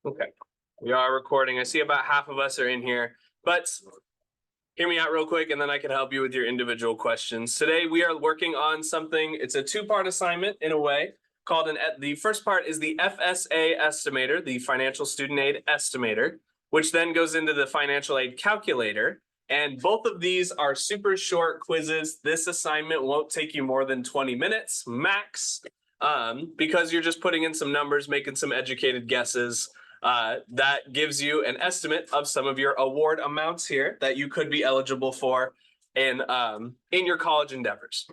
Okay, we are recording. I see about half of us are in here, but hear me out real quick and then I can help you with your individual questions. Today we are working on something, it's a two-part assignment in a way, called the first part is the FSA estimator, the financial student aid estimator, which then goes into the financial aid calculator. And both of these are super short quizzes. This assignment won't take you more than 20 minutes max, because you're just putting in some numbers, making some educated guesses. That gives you an estimate of some of your award amounts here that you could be eligible for in your college endeavors.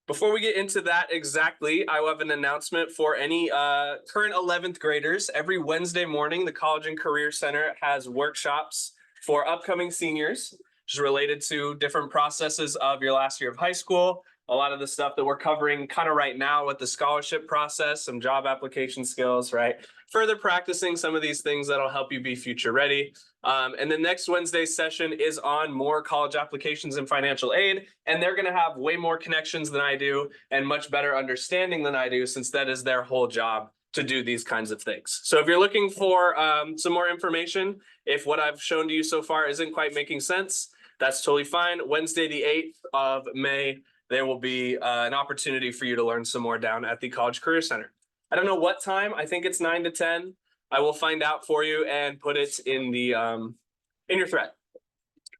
Before we get into that exactly, I have an announcement for any current 11th graders. Every Wednesday morning, the College and Career Center has workshops for upcoming seniors, which is related to different processes of your last year of high school. A lot of the stuff that we're covering kind of right now with the scholarship process, some job application skills, right? Further practicing some of these things that'll help you be future ready. And the next Wednesday's session is on more college applications and financial aid. And they're going to have way more connections than I do and much better understanding than I do, since that is their whole job to do these kinds of things. So if you're looking for some more information, if what I've shown to you so far isn't quite making sense, that's totally fine. Wednesday, the 8th of May, there will be an opportunity for you to learn some more down at the College Career Center. I don't know what time. I think it's 9 to 10. I will find out for you and put it in the in your thread.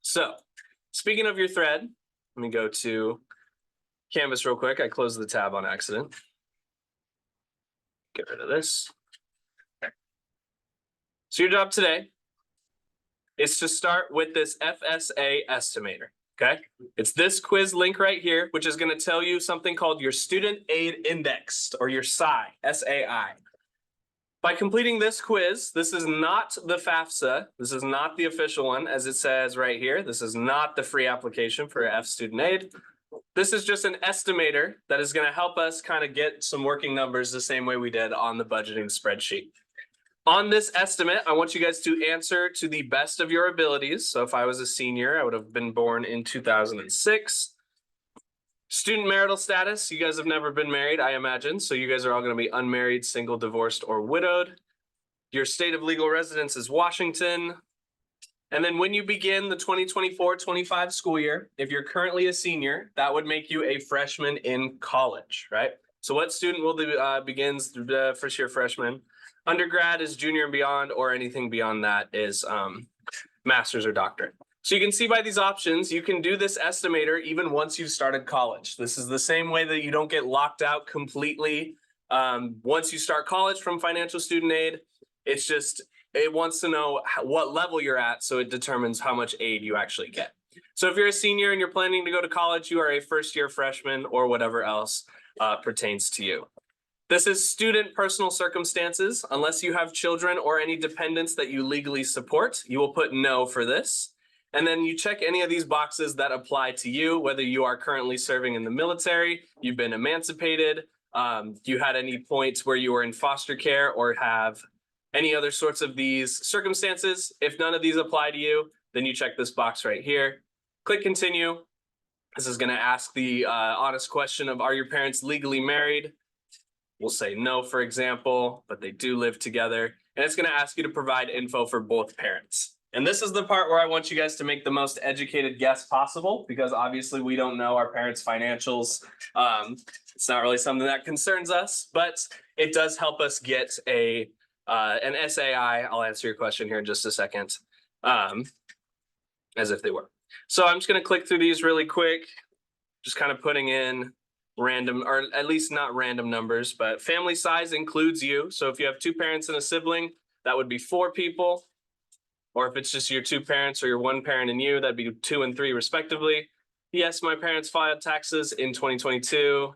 So speaking of your thread, let me go to Canvas real quick. I closed the tab on accident. Get rid of this. Okay. So your job today is to start with this FSA estimator. Okay, it's this quiz link right here, which is going to tell you something called your Student Aid Index, or your SAI, S-A-I. By completing this quiz, this is not the FAFSA, this is not the official one, as it says right here. This is not the free application for F student aid. This is just an estimator that is going to help us kind of get some working numbers the same way we did on the budgeting spreadsheet. On this estimate, I want you guys to answer to the best of your abilities. So if I was a senior, I would have been born in 2006. Student marital status, you guys have never been married, I imagine. So you guys are all going to be unmarried, single, divorced, or widowed. Your state of legal residence is Washington. And then when you begin the 2024-25 school year, if you're currently a senior, that would make you a freshman in college, right? So what student will begins the first year freshman? Undergrad is junior and beyond, or anything beyond that is master's or doctorate. So you can see by these options, you can do this estimator even once you've started college. This is the same way that you don't get locked out completely once you start college from financial student aid. It's just, it wants to know what level you're at, so it determines how much aid you actually get. So if you're a senior and you're planning to go to college, you are a first year freshman or whatever else pertains to you. This is student personal circumstances. Unless you have children or any dependents that you legally support, you will put no for this. And then you check any of these boxes that apply to you, whether you are currently serving in the military, you've been emancipated, you had any points where you were in foster care or have any other sorts of these circumstances. If none of these apply to you, then you check this box right here. Click continue. This is going to ask the honest question of, are your parents legally married? We'll say no, for example, but they do live together. And it's going to ask you to provide info for both parents. And this is the part where I want you guys to make the most educated guess possible, because obviously we don't know our parents' financials. It's not really something that concerns us, but it does help us get an SAI. I'll answer your question here in just a second, as if they were. So I'm just going to click through these really quick, just kind of putting in random, or at least not random numbers, but family size includes you. So if you have 2 parents and a sibling, that would be 4 people. Or if it's just your 2 parents or your 1 parent and you, that'd be 2 and 3 respectively. Yes, my parents filed taxes in 2022.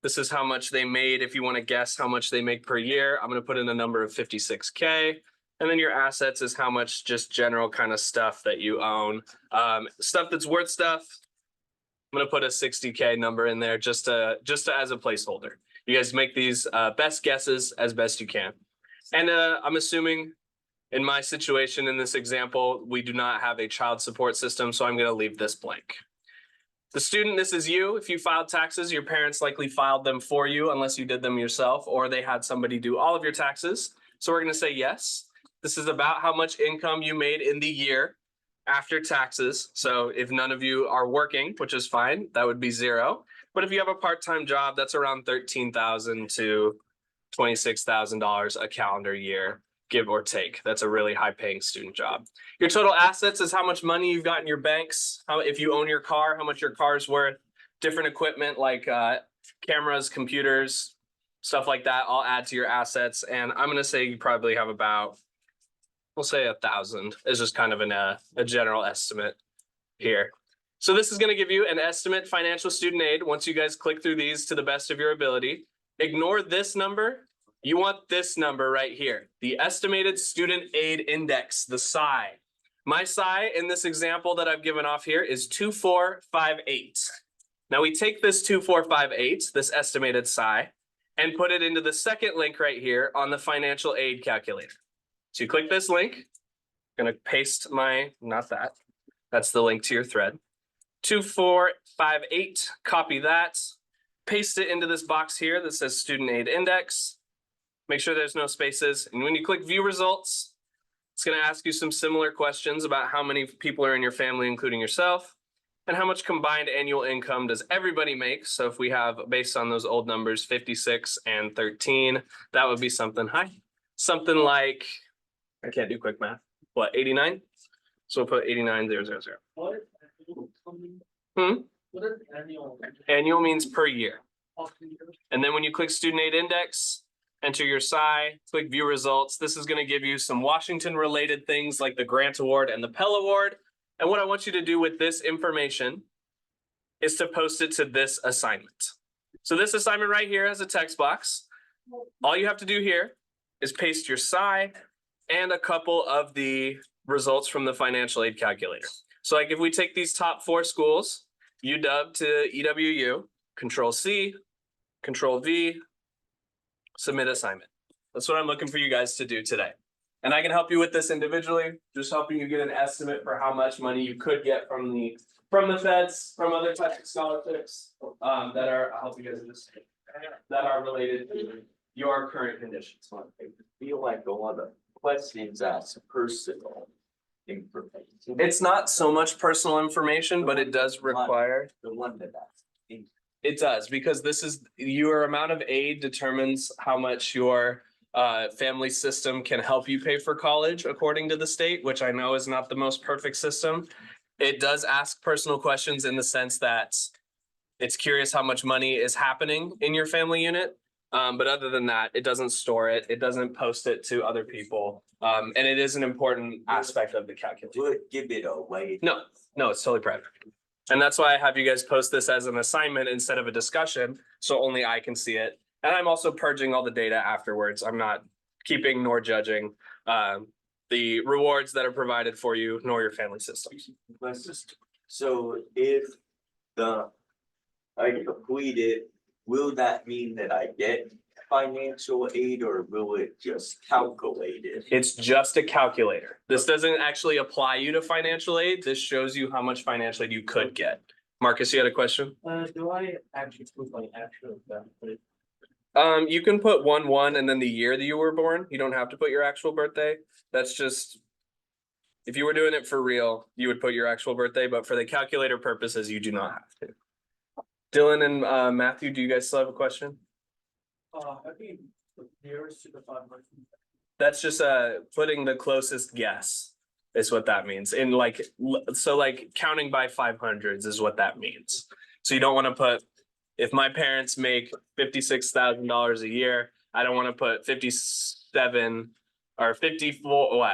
This is how much they made. If you want to guess how much they make per year, I'm going to put in a number of 56K. And then your assets is how much just general kind of stuff that you own. Stuff that's worth stuff. I'm going to put a 60K number in there just as a placeholder. You guys make these best guesses as best you can. And I'm assuming in my situation, in this example, we do not have a child support system, so I'm going to leave this blank. The student, this is you. If you filed taxes, your parents likely filed them for you unless you did them yourself, or they had somebody do all of your taxes. So we're going to say yes. This is about how much income you made in the year after taxes. So if none of you are working, which is fine, that would be 0. But if you have a part-time job, that's around $13,000 to $26,000 a calendar year, give or take. That's a really high-paying student job. Your total assets is how much money you've got in your banks. If you own your car, how much your car is worth. Different equipment like cameras, computers, stuff like that, all add to your assets. And I'm going to say you probably have about, we'll say 1,000 is just kind of a general estimate here. So this is going to give you an estimate financial student aid. Once you guys click through these to the best of your ability, ignore this number. You want this number right here, the estimated student aid index, the SAI. My SAI in this example that I've given off here is 2458. Now we take this 2458, this estimated SAI, and put it into the second link right here on the financial aid calculator. So you click this link, I'm going to paste that's the link to your thread. 2458, copy that, paste it into this box here that says student aid index. Make sure there's no spaces. And when you click view results, it's going to ask you some similar questions about how many people are in your family, including yourself, and how much combined annual income does everybody make. So if we have, based on those old numbers, 56 and 13, that would be something high. Something like, I can't do quick math. What, 89? So we'll put 89,000. What is annual? Annual means per year. And then when you click student aid index, enter your SAI, click view results. This is going to give you some Washington related things like the grant award and the Pell Award. And what I want you to do with this information is to post it to this assignment. So this assignment right here has a text box. All you have to do here is paste your SAI and a couple of the results from the financial aid calculator. So like if we take these top 4 schools, UW to EWU, Control C, Control V, submit assignment. That's what I'm looking for you guys to do today. And I can help you with this individually, just helping you get an estimate for how much money you could get from the feds, from other types of scholarships that are, I'll help you guys understand, that are related to your current conditions. I feel like a lot of questions ask personal information. It's not so much personal information, but it does require. The one that asks. It does, because this is your amount of aid determines how much your family system can help you pay for college according to the state, which I know is not the most perfect system. It does ask personal questions in the sense that it's curious how much money is happening in your family unit. But other than that, it doesn't store it. It doesn't post it to other people. And it is an important aspect of the calculation. Would give it away. No, it's totally private. And that's why I have you guys post this as an assignment instead of a discussion, so only I can see it. And I'm also purging all the data afterwards. I'm not keeping nor judging the rewards that are provided for you, nor your family systems. So if I complete it, will that mean that I get financial aid, or will it just calculate it? It's just a calculator. This doesn't actually apply you to financial aid. This shows you how much financial aid you could get. Marcus, you had a question? Do I actually put my actual birthday? You can put 1/1 and then the year that you were born. You don't have to put your actual birthday. That's just, if you were doing it for real, you would put your actual birthday, but for the calculator purposes, you do not have to. Dylan and Matthew, do you guys still have a question? I think the nearest to the 500. That's just putting the closest guess is what that means. In like, so like counting by 500s is what that means. So you don't want to put, if my parents make $56,000 a year, I don't want to put 57 or 54,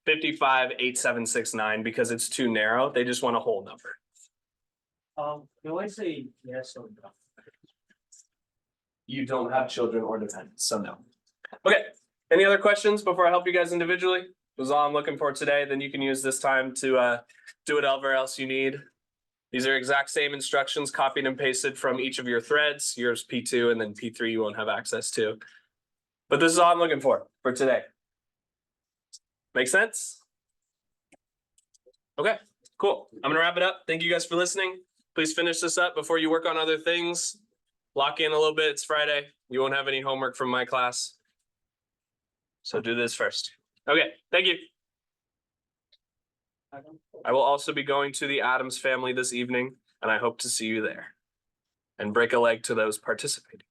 55,8769 because it's too narrow. They just want a whole number. Do I say yes or no? You don't have children or dependents, so no. Okay, any other questions before I help you guys individually? This is all I'm looking for today. Then you can use this time to do whatever else you need. These are exact same instructions copied and pasted from each of your threads. Yours P2 and then P3 you won't have access to. But this is all I'm looking for today. Make sense? Okay, cool. I'm gonna wrap it up. Thank you guys for listening. Please finish this up before you work on other things. Lock in a little bit. It's Friday. You won't have any homework from my class. So do this first. Okay, thank you. I will also be going to the Adams family this evening, and I hope to see you there. And break a leg to those participating.